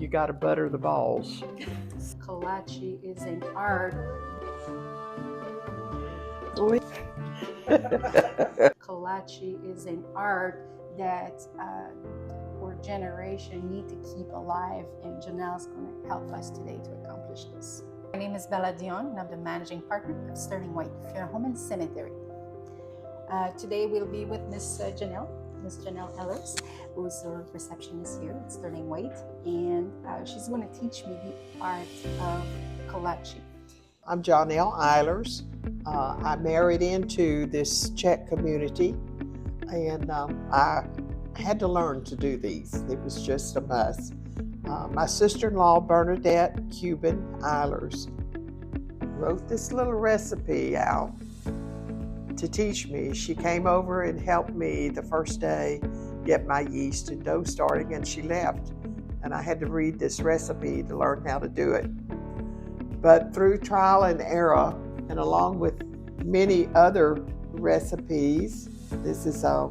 got to butter the balls. Kolache is an art. Kolache is an art that our generation need to keep alive, and Johnelle's going to help us today to accomplish this. My name is Bella Dion, and I'm the managing partner of Sterling White Funeral Home and Cemetery. Today we'll be with Miss Johnelle Eilers, who's the receptionist here at Sterling White, and she's going to teach me the art of Kolache. I'm Johnelle Eilers. I married into this Czech community, and I had to learn to do these. It was just a must. My sister-in-law, Bernadette Cuban Eilers, wrote this little recipe out to teach me. She came over and helped me the first day get my yeast and dough starting, and she left. And I had to read this recipe to learn how to do it. But through trial and error, and along with many other recipes, this is a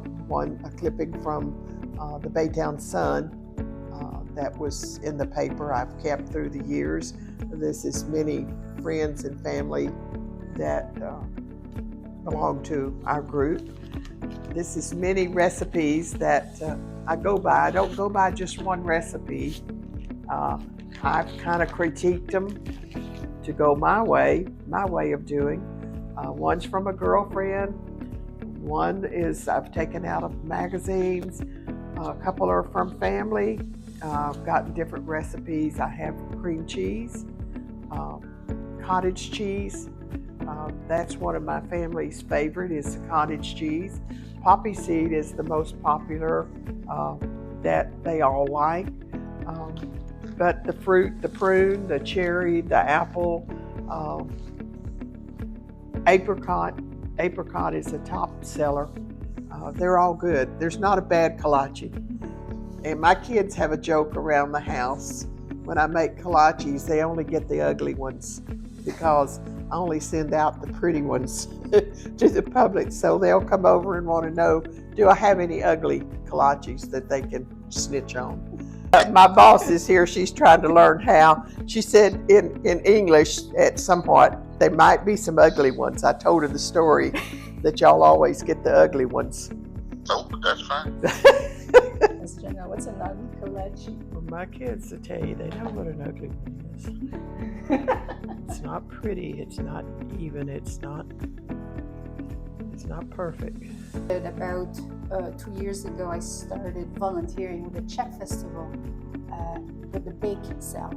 clipping from the Baytown Sun that was in the paper I've kept through the years. This is many friends and family that belong to our group. This is many recipes that I go by. I don't go by just one recipe. I've kind of critiqued them to go my way of doing. One's from a girlfriend. One is I've taken out of magazines. A couple are from family. I've gotten different recipes. I have cream cheese, cottage cheese. That's one of my family's favorite is cottage cheese. Poppy seed is the most popular that they all like. But the fruit, the prune, the cherry, the apple, apricot is a top seller. They're all good. There's not a bad kolache. And my kids have a joke around the house. When I make kolaches, they only get the ugly ones because I only send out the pretty ones to the public. So they'll come over and want to know, do I have any ugly kolaches that they can snitch on? My boss is here. She's trying to learn how. She said in English at somewhat, there might be some ugly ones. I told her the story that y'all always get the ugly ones. Nope, that's fine. Miss Johnelle, what's an ugly kolache? Well, my kids will tell you they know what an ugly one is. It's not pretty. It's not even. It's not perfect. About 2 years ago, I started volunteering with the Czech Festival with the baking cell.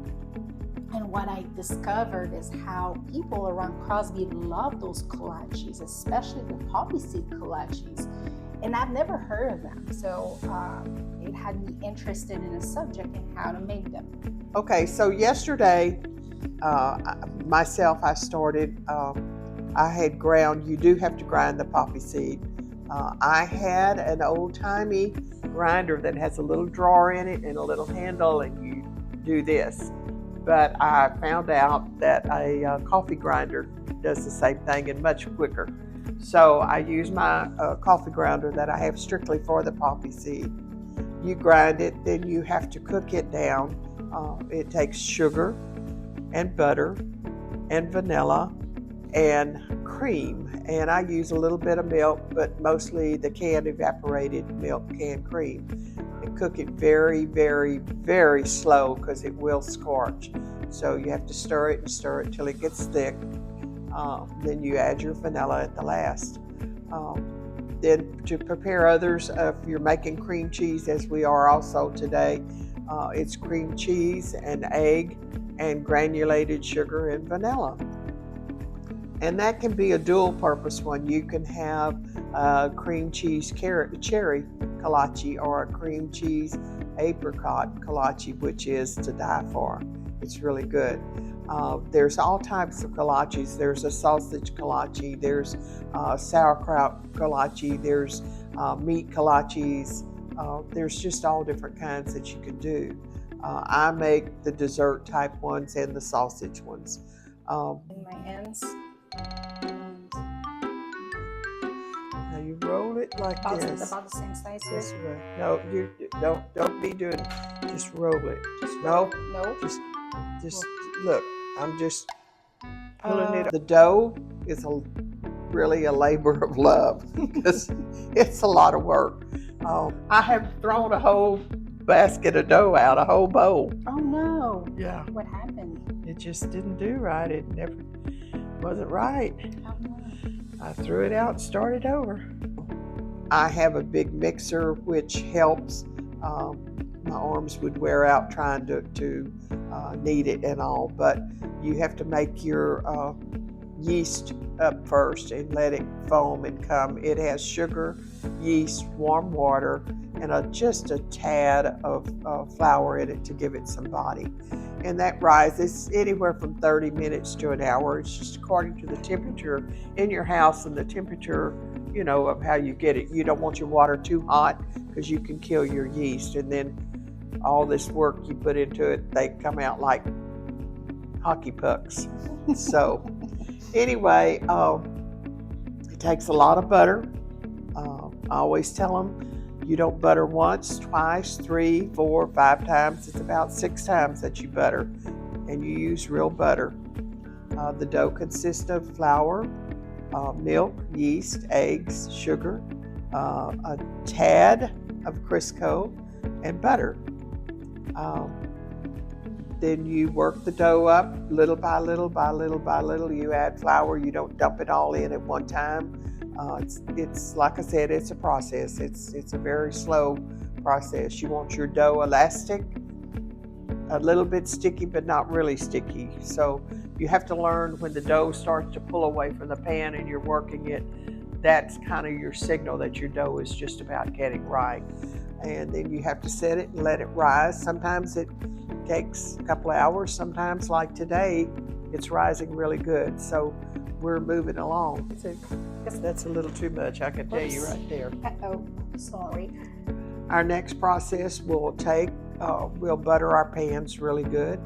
And what I discovered is how people around Crosby love those kolaches, especially the poppy seed kolaches. And I've never heard of them. So it had me interested in a subject and how to make them. Okay, so yesterday, I started, I had ground, you do have to grind the poppy seed. I had an old-timey grinder that has a little drawer in it and a little handle, and you do this. But I found out that a coffee grinder does the same thing and much quicker. So I use my coffee grinder that I have strictly for the poppy seed. You grind it, then you have to cook it down. It takes sugar and butter and vanilla and cream. And I use a little bit of milk, but mostly the canned evaporated milk canned cream. And cook it very, very, very slow because it will scorch. So you have to stir it till it gets thick. Then you add your vanilla at the last. Then to prepare others, if you're making cream cheese, as we are also today, it's cream cheese and egg and granulated sugar and vanilla. And that can be a dual purpose one. You can have a cream cheese cherry kolache or a cream cheese apricot kolache, which is to die for. It's really good. There's all types of kolaches. There's a sausage kolache, there's sauerkraut kolache, there's meat kolaches. There's just all different kinds that you can do. I make the dessert type ones and the sausage ones. In my hands. Now you roll it like this. About the same size here? This way. No, you don't be doing it. Just roll it. Just No, No. just look. I'm just pulling it. The dough is really a labor of love because it's a lot of work. I have thrown a whole basket of dough out, a whole bowl. Oh no. Yeah. What happened? It just didn't do right. It never wasn't right. Oh no. I threw it out and started over. I have a big mixer which helps. My arms would wear out trying to knead it and all, but you have to make your yeast up first and let it foam and come. It has sugar, yeast, warm water, and just a tad of flour in it to give it some body. And that rises anywhere from 30 minutes to an hour. It's just according to the temperature in your house and the temperature, of how you get it. You don't want your water too hot because you can kill your yeast. And then all this work you put into it, they come out like hockey pucks. So anyway, it takes a lot of butter. I always tell them, you don't butter once, twice, 3, 4, 5 times. It's about 6 times that you butter, and you use real butter. The dough consists of flour, milk, yeast, eggs, sugar, a tad of Crisco, and butter. Then you work the dough up little by little by little by little. You add flour. You don't dump it all in at one time. It's like I said, it's a process. It's a very slow process. You want your dough elastic, a little bit sticky, but not really sticky. So you have to learn when the dough starts to pull away from the pan and you're working it. That's kind of your signal that your dough is just about getting right. And then you have to set it and let it rise. Sometimes it takes a couple of hours. Sometimes, like today, it's rising really good. So we're moving along. That's a little too much, I can tell you right there. Uh-oh, sorry. Our next process will we'll butter our pans really good,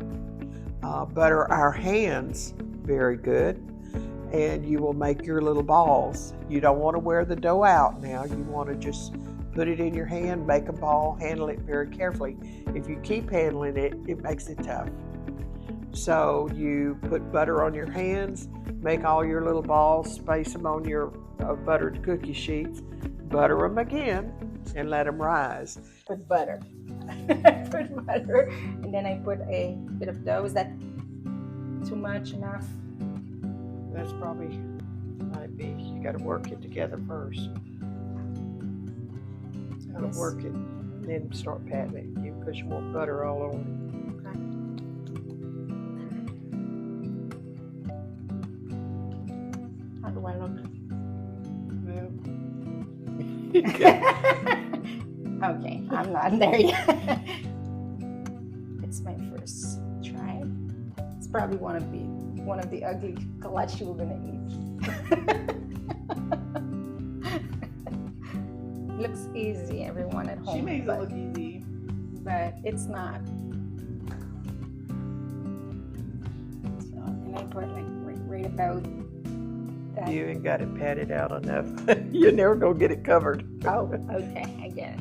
butter our hands very good, and you will make your little balls. You don't want to wear the dough out now. You want to just put it in your hand, make a ball, handle it very carefully. If you keep handling it, it makes it tough. So you put butter on your hands, make all your little balls, space them on your buttered cookie sheets, butter them again, and let them rise. Put butter. Put butter, and then I put a bit of dough. Is that too much, enough? That's probably, might be, you got to work it together first. Got to work it, and then start patting it, because you want butter all over it. How do I look? Well, okay, I'm not there yet. It's my first try. It's probably one of the ugly kolaches we're gonna eat. Looks easy, everyone at home. She makes it look easy, but it's not. So, and I put like right about that. you ain't got it patted out enough. You're never gonna get it covered. Oh, okay, I get it.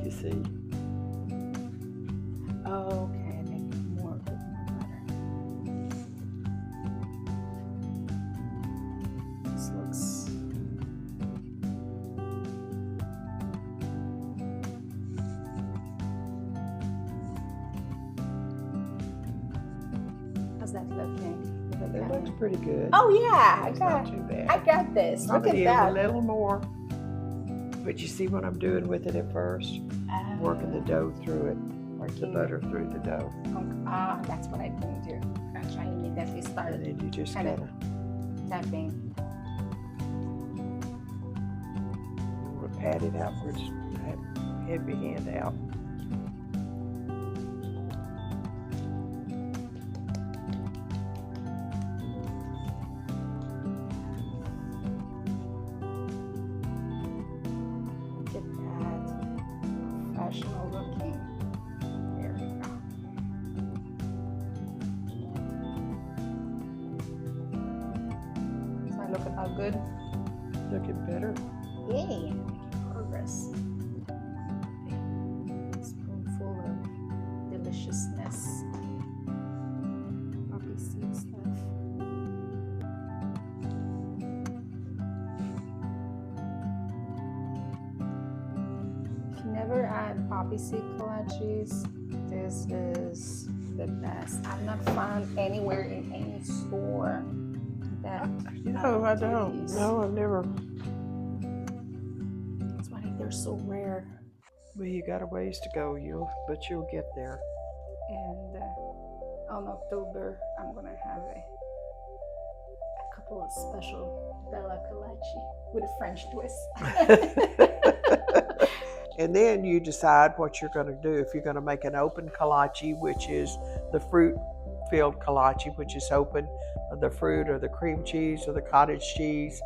You see? Okay, make more with more butter. This looks. How's that looking? It looks pretty good. Oh yeah, It's not too bad. I got this. I'm Look at gonna that. use a little more. But you see what I'm doing with it at first? Working the dough through it, like the butter through the dough. That's what I didn't do. Gosh, I immediately And started then you just kind kind of of tapping. pat it outwards, head your hand out. Look at that. Professional looking. There we go. So I look all good. Looking better. Yay. never had poppy seed kolaches. This is the best. I've not found anywhere in any store that. No, I don't. these. No, I've never. That's why they're so rare. Well, you got a ways to go, but you'll get there. And on October, I'm gonna have a couple of special Bella Kolache with a French twist. And then you decide what you're going to do. If you're going to make an open kolache, which is the fruit-filled kolache, which is open, the fruit or the cream cheese or the cottage cheese.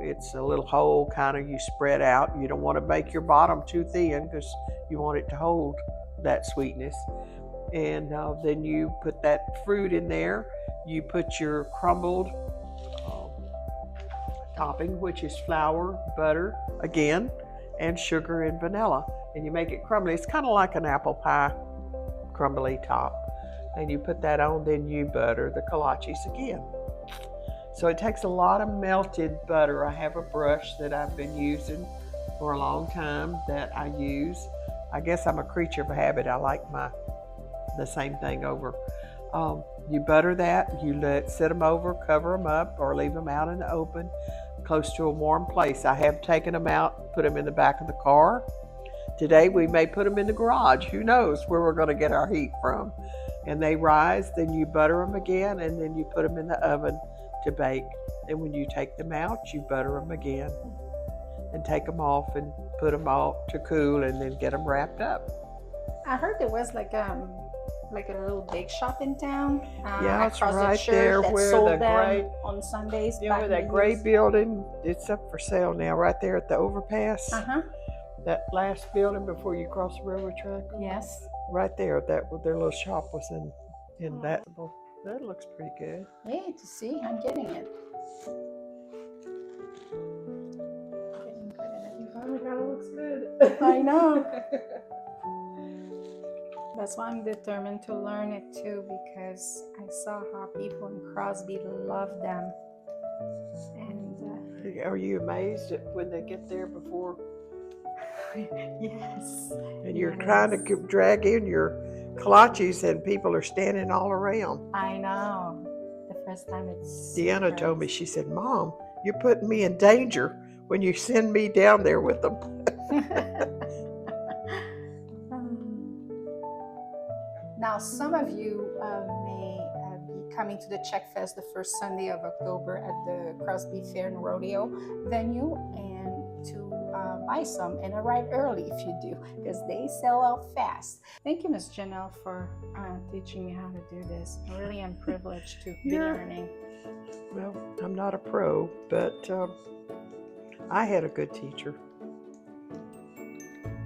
It's a little hole, kind of you spread out. You don't want to make your bottom too thin because you want it to hold that sweetness. And then you put that fruit in there. You put your crumbled topping, which is flour, butter, again, and sugar and vanilla. And you make it crumbly. It's kind of like an apple pie crumbly top. And you put that on, then you butter the kolaches again. So it takes a lot of melted butter. I have a brush that I've been using for a long time that I use. I guess I'm a creature of habit. I like the same thing over. You butter that, you set them over, cover them up, or leave them out in the open, close to a warm place. I have taken them out, put them in the back of the car. Today we may put them in the garage. Who knows where we're going to get our heat from. And they rise, then you butter them again, and then you put them in the oven to bake. And when you take them out, you butter them again and take them off and put them out to cool and then get them wrapped up. I heard there was like a little bake shop in town. Yeah, it's across the right church there that where sold the them gray, on Sundays. you back know, in that the gray years. building, it's up for sale now, right there at the overpass. That last building before you cross the railroad track. Yes. Right there, their little shop was in that. That looks pretty good. Yeah, to see, I'm getting it. You finally got it, looks good. I know. That's why I'm determined to learn it too, because I saw how people in Crosby love them. And Are you amazed at when they get there before? yes. And you're trying to drag in your kolaches and people are standing all around. I know. The first time it's. Deanna told me, she said, "Mom, you're putting me in danger when you send me down there with them." Now, some of you may be coming to the Czech Fest the first Sunday of October at the Crosby Fair and Rodeo venue, and to buy some and arrive early if you do, because they sell out fast. Thank you, Miss Johnelle, for teaching me how to do this. I really am privileged to be learning. Well, I'm not a pro, but I had a good teacher,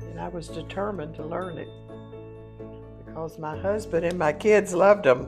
and I was determined to learn it because my husband and my kids loved them.